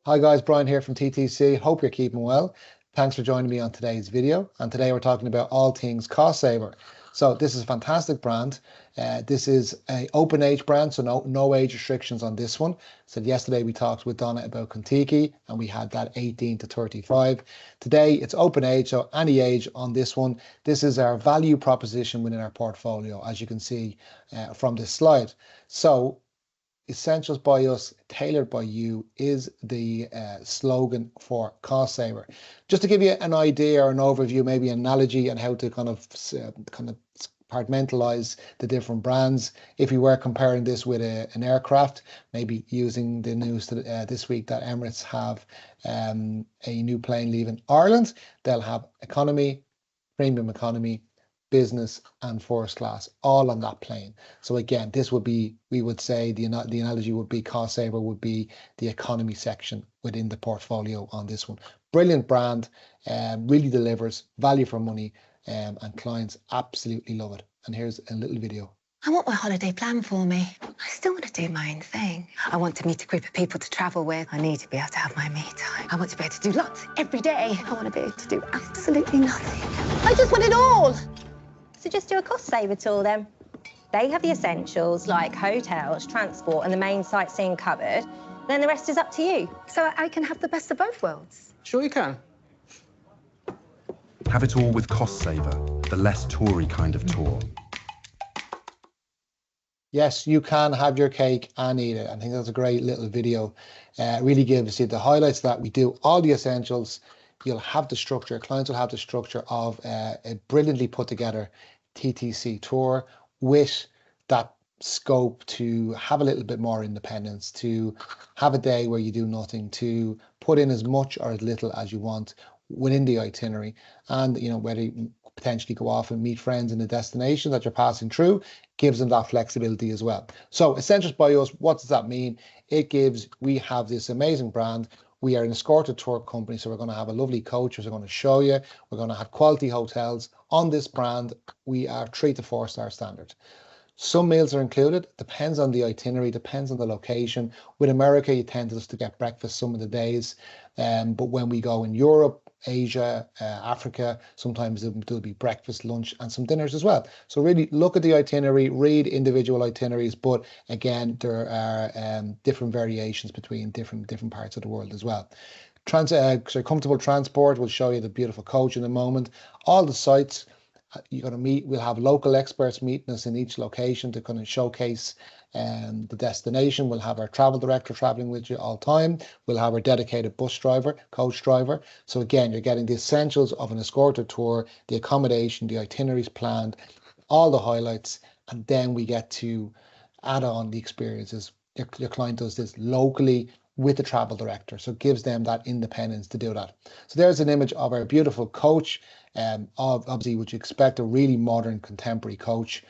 Hi guys, Brian here from TTC. Hope you're keeping well. Thanks for joining me on today's video. And today we're talking about all things Costsaver. So this is a fantastic brand. This is a open age brand, so no age restrictions on this one. So yesterday we talked with Donna about Contiki and we had that 18 to 35. Today it's open age, so any age on this one. This is our value proposition within our portfolio, as you can see from this slide. So Essentials by us, tailored by you is the slogan for Costsaver. Just to give you an idea or an overview, maybe an analogy on how to kind of compartmentalize the different brands. If we were comparing this with an aircraft, maybe using the news this week that Emirates have a new plane leaving Ireland, they'll have economy, premium economy, business and first class all on that plane. So again, this would be, we would say the analogy would be Costsaver would be the economy section within the portfolio on this one. Brilliant brand, really delivers value for money, and clients absolutely love it. And here's a little video. I want my holiday planned for me. I still want to do my own thing. I want to meet a group of people to travel with. I need to be able to have my me time. I want to be able to do lots every day. I want to be able to do absolutely nothing. I just want it all. So just do a Costsaver tour then. They have the essentials like hotels, transport and the main sightseeing covered. Then the rest is up to you. So I can have the best of both worlds. Sure you can. Have it all with Costsaver, the less toury kind of tour. Yes, you can have your cake and eat it. I think that's a great little video. Really gives you the highlights that we do all the essentials. You'll have the structure, clients will have the structure of a brilliantly put together TTC tour with that scope to have a little bit more independence, to have a day where you do nothing, to put in as much or as little as you want within the itinerary, and whether you potentially go off and meet friends in the destination that you're passing through, gives them that flexibility as well. So Essentials by us, what does that mean? It gives, we have this amazing brand. We are an escorted tour company, so we're going to have a lovely coach, we're going to show you, we're going to have quality hotels. On this brand, we are 3 to 4 star standard. Some meals are included, depends on the itinerary, depends on the location. With America, you tend to get breakfast some of the days, but when we go in Europe, Asia, Africa, sometimes there'll be breakfast, lunch and some dinners as well. So really look at the itinerary, read individual itineraries, but again, there are different variations between different parts of the world as well. Comfortable transport, we'll show you the beautiful coach in a moment. All the sites you're going to meet, we'll have local experts meeting us in each location to kind of showcase the destination. We'll have our travel director traveling with you all time. We'll have our dedicated bus driver, coach driver. So again, you're getting the essentials of an escorted tour, the accommodation, the itineraries planned, all the highlights, and then we get to add on the experiences. Your client does this locally with the travel director, so it gives them that independence to do that. So there's an image of our beautiful coach, obviously what you expect, a really modern contemporary coach.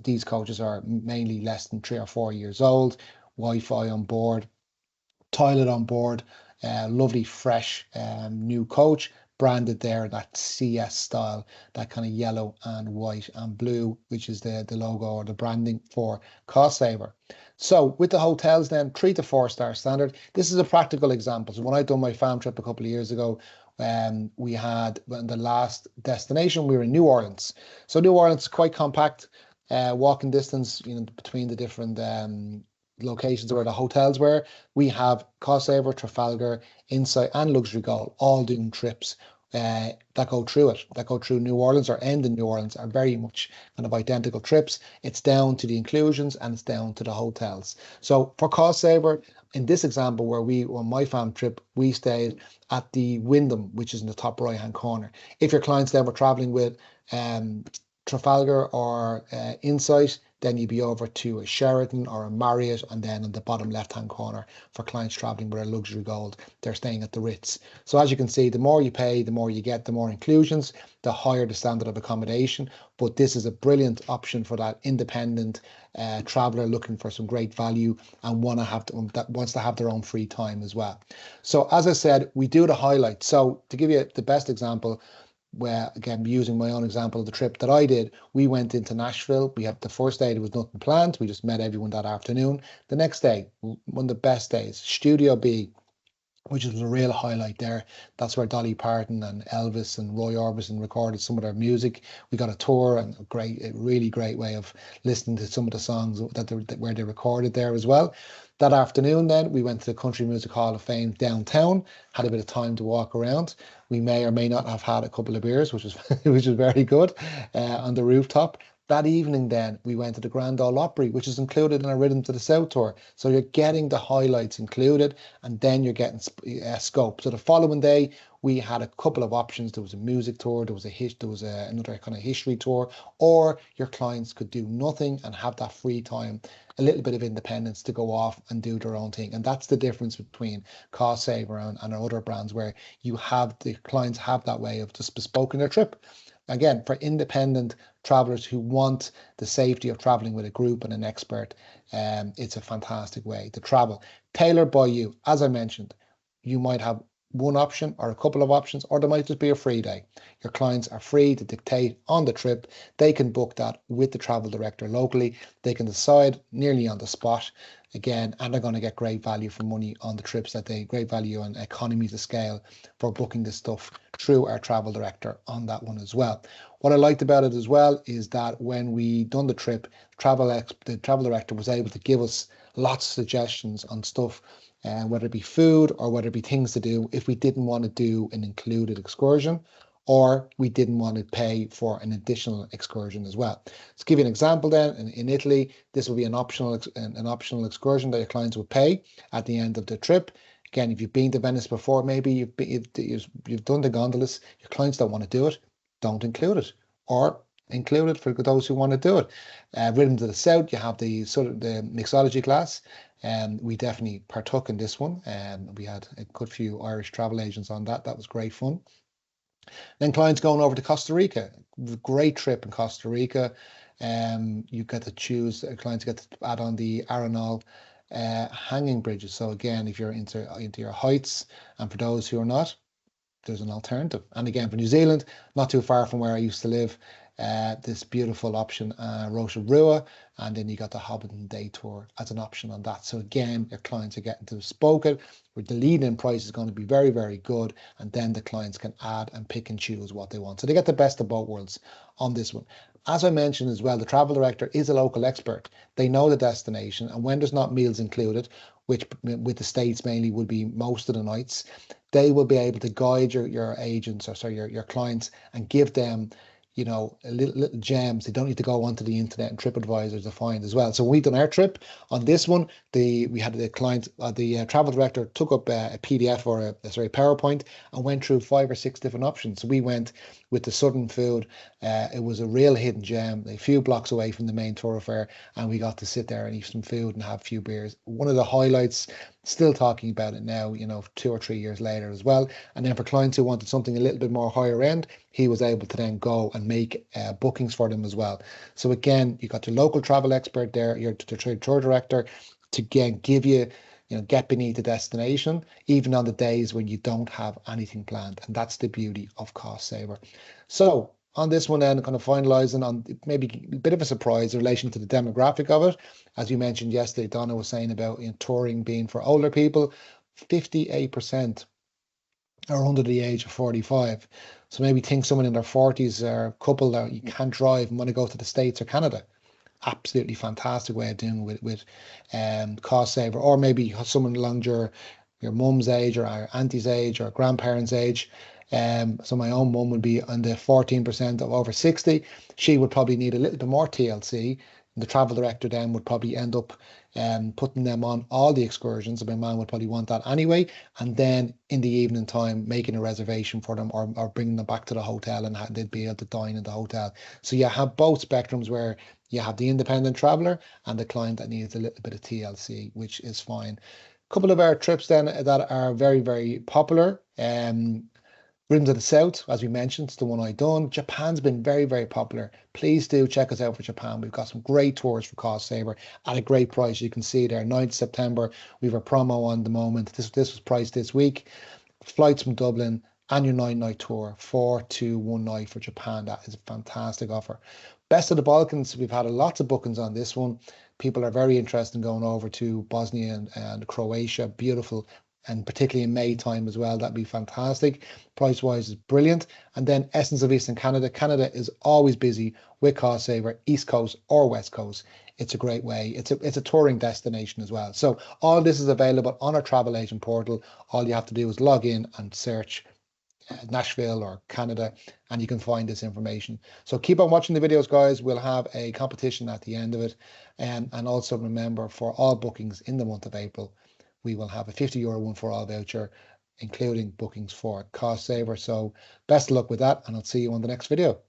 These coaches are mainly less than 3 or 4 years old. Wi-Fi on board, toilet on board, lovely fresh new coach, branded there that CS style, that kind of yellow and white and blue, which is the logo or the branding for Costsaver. So with the hotels then, 3 to 4 star standard. This is a practical example. So when I done my farm trip a couple of years ago, we had, when the last destination, we were in New Orleans. So New Orleans is quite compact, walking distance, between the different locations where the hotels were. We have Costsaver, Trafalgar, Insight and Luxury Gold all doing trips that go through New Orleans or end in New Orleans, are very much kind of identical trips. It's down to the inclusions and it's down to the hotels. So for Costsaver, in this example where on my farm trip, we stayed at the Wyndham, which is in the top right hand corner. If your clients then were traveling with Trafalgar or Insight, then you'd be over to a Sheraton or a Marriott, and then on the bottom left hand corner for clients traveling with a Luxury Gold, they're staying at the Ritz. So as you can see, the more you pay, the more you get, the more inclusions, the higher the standard of accommodation. But this is a brilliant option for that independent traveler looking for some great value and that wants to have their own free time as well. So as I said, we do the highlights. So to give you the best example, where, again, using my own example of the trip that I did, we went into Nashville. We had the first day, there was nothing planned. We just met everyone that afternoon. The next day, one of the best days, Studio B, which was a real highlight there. That's where Dolly Parton and Elvis and Roy Orbison recorded some of their music. We got a tour and a really great way of listening to some of the songs where they recorded there as well. That afternoon then, we went to the Country Music Hall of Fame downtown, had a bit of time to walk around. We may or may not have had a couple of beers, which was which was very good, on the rooftop. That evening then, we went to the Grand Ole Opry, which is included in our Rhythm to the South tour. So you're getting the highlights included, and then you're getting scope. So the following day, we had a couple of options. There was a music tour, there was another kind of history tour, or your clients could do nothing and have that free time, a little bit of independence to go off and do their own thing. And that's the difference between Costsaver and our other brands, where the clients have that way of just bespoking their trip. Again, for independent travelers who want the safety of traveling with a group and an expert, it's a fantastic way to travel. Tailored by you. As I mentioned, you might have one option or a couple of options, or there might just be a free day. Your clients are free to dictate on the trip. They can book that with the travel director locally. They can decide nearly on the spot again, and they're going to get great value for money on the trips great value and economies of scale for booking this stuff through our travel director on that one as well. What I liked about it as well is that when we done the trip, the travel director was able to give us lots of suggestions on stuff, whether it be food or whether it be things to do if we didn't want to do an included excursion, or we didn't want to pay for an additional excursion as well. To give you an example then, in Italy, this will be an optional excursion that your clients will pay at the end of the trip. Again, if you've been to Venice before, maybe you've done the gondolas, your clients don't want to do it, don't include it, or include it for those who want to do it. Rhythm to the South, you have the mixology class, and we definitely partook in this one, and we had a good few Irish travel agents on that. That was great fun. Then clients going over to Costa Rica, great trip in Costa Rica. You get to choose, clients get to add on the Arenal hanging bridges. So again, if you're into your heights, and for those who are not, there's an alternative. And again, for New Zealand, not too far from where I used to live, this beautiful option, Rotorua, and then you got the Hobbiton Day Tour as an option on that. So again, your clients are getting to bespoke it, where the lead-in price is going to be very, very good, and then the clients can add and pick and choose what they want. So they get the best of both worlds on this one. As I mentioned as well, the travel director is a local expert. They know the destination, and when there's not meals included, which with the States mainly would be most of the nights, they will be able to guide your agents, or sorry, your clients, and give them, you know, little gems. They don't need to go onto the internet and TripAdvisor to find as well. So when we done our trip on this one, we had the client, the travel director took up a PDF or a PowerPoint and went through 5 or 6 different options. So we went with the Southern food. It was a real hidden gem, a few blocks away from the main thoroughfare, and we got to sit there and eat some food and have a few beers. One of the highlights, still talking about it now, you know, 2 or 3 years later as well. And then for clients who wanted something a little bit more higher end, he was able to then go and make bookings for them as well. So again, you got your local travel expert there, your tour director, to give you, you know, get beneath the destination, even on the days when you don't have anything planned. And that's the beauty of Costsaver. So on this one then, kind of finalizing on maybe a bit of a surprise in relation to the demographic of it. As you mentioned yesterday, Donna was saying about, you know, touring being for older people, 58% are under the age of 45. So maybe think someone in their 40s or a couple that you can't drive and want to go to the States or Canada. Absolutely fantastic way of doing it with Costsaver. Or maybe someone along your mum's age or our auntie's age or grandparents' age. So my own mum would be on the 14% of over 60. She would probably need a little bit more TLC. The travel director then would probably end up putting them on all the excursions, and my man would probably want that anyway, and then in the evening time making a reservation for them, or bringing them back to the hotel, and they'd be able to dine in the hotel. So you have both spectrums, where you have the independent traveler and the client that needs a little bit of TLC, which is fine. A couple of our trips then that are very, very popular. Rhythm to the South, as we mentioned, it's the one I done. Japan's been very, very popular. Please do check us out for Japan. We've got some great tours for Costsaver at a great price. You can see there, 9th September. We have a promo on the moment. This was priced this week. Flights from Dublin and your 9-night tour, 4 to 1 night for Japan. That is a fantastic offer. Best of the Balkans, we've had lots of bookings on this one. People are very interested in going over to Bosnia and Croatia. Beautiful and particularly in May time as well. That'd be fantastic. Price wise is brilliant. And then Essence of Eastern Canada. Canada is always busy with Costsaver, East Coast or West Coast. It's a great way. It's a touring destination as well. So all this is available on our travel agent portal. All you have to do is log in and search Nashville or Canada, and you can find this information. So keep on watching the videos, guys. We'll have a competition at the end of it. And also remember, for all bookings in the month of April, we will have a €50 one for all voucher, including bookings for Costsaver. So best of luck with that, and I'll see you on the next video.